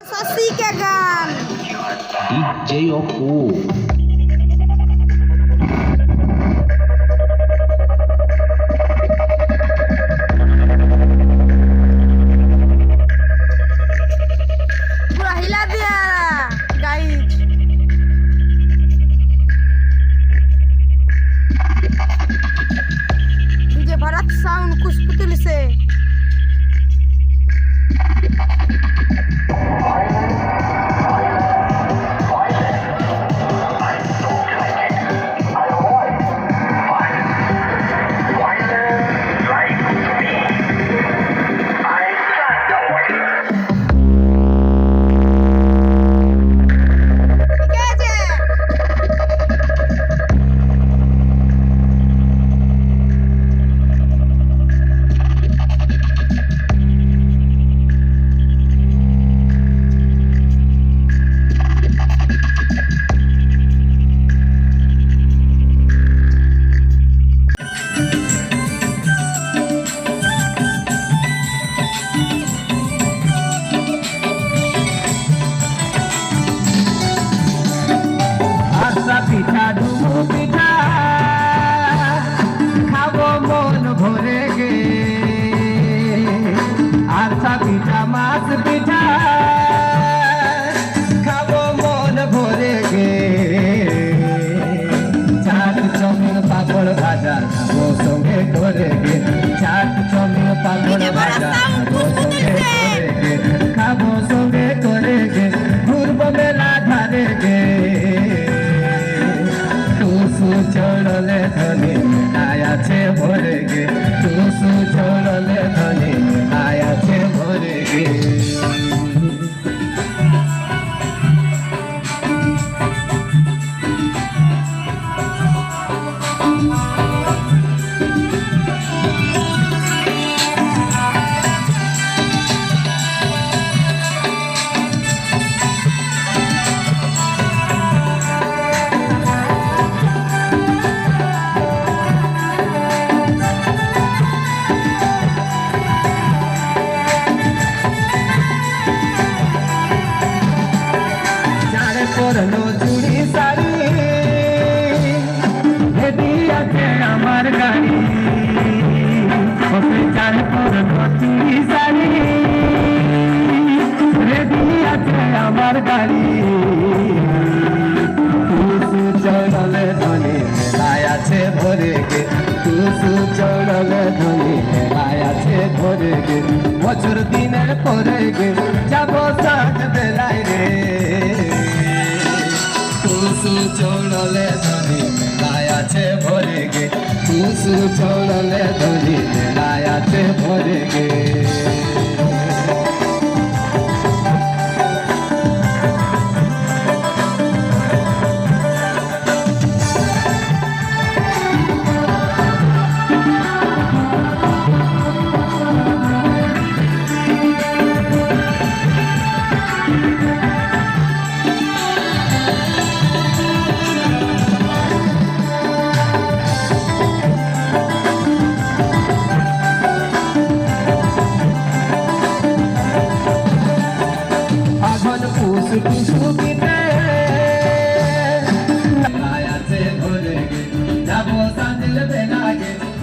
Sasi के गान DJ Oku पूरा हिला दिया गाइस डीजे भरत साउंड कुशपुतुल से পিঠা ডুমু পিঠা খাবো মন ভরে গে আরসা পিঠা মাছ পিঠা খাবো মন ভরে গে চাট চাউমিন পাপড় ভাজা খাবো সঙ্গে করে গে চাট চাউমিন পাপড় ভাজা খাবো সঙ্গে করে গে খাবো সঙ্গে করে গে ঘুরবো মেলা ধারে গে চড়লে ধনী আয়াছে ভরে গে টুসু চড়লে ধনী আয়াছে ভরে গে করলো চুড়ি শাড়ি হেদি আছে আমার গাড়ি চার করলো চুড়ি শাড়ি রেডি আছে আমার গাড়ি টুসু চড়লে ধনী মেলায় আছে ভরে গে টুসু চড়লে ধনী মেলায় আছে ভরে গে বছর দিনের পরে গে যাবো সাত বেলায় রে টুসু চড়লে ধনী মেলায় আছে ভরে গে টুসু চড়লে ধনী মেলায় আছে ভরে গে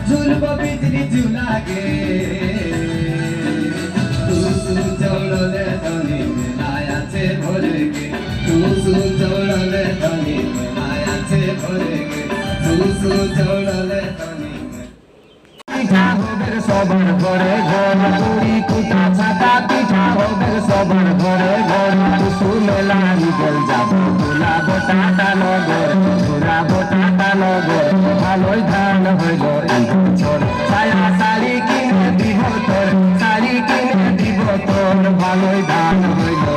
झुलबो बिजली झुलागे टुसु चौड़ले धनी मेलाया छे भरे गे टुसु चौड़ले धनी मेलाया छे भरे गे टुसु चौड़ले धनी पिठा होबे सबर घरे घर पुरी कुटा छाता पिठा होबे सबर घरे घर टुसु मेला বিকেল যাব ঘুরাবো টাটা নগর ঘুরাবো টাটা নগর ভালোই ধান হইল এই বছর সায়া শাড়ি কিনে দিব তোর শাড়ি কিনে দিব তোর ভালোই ধান হইল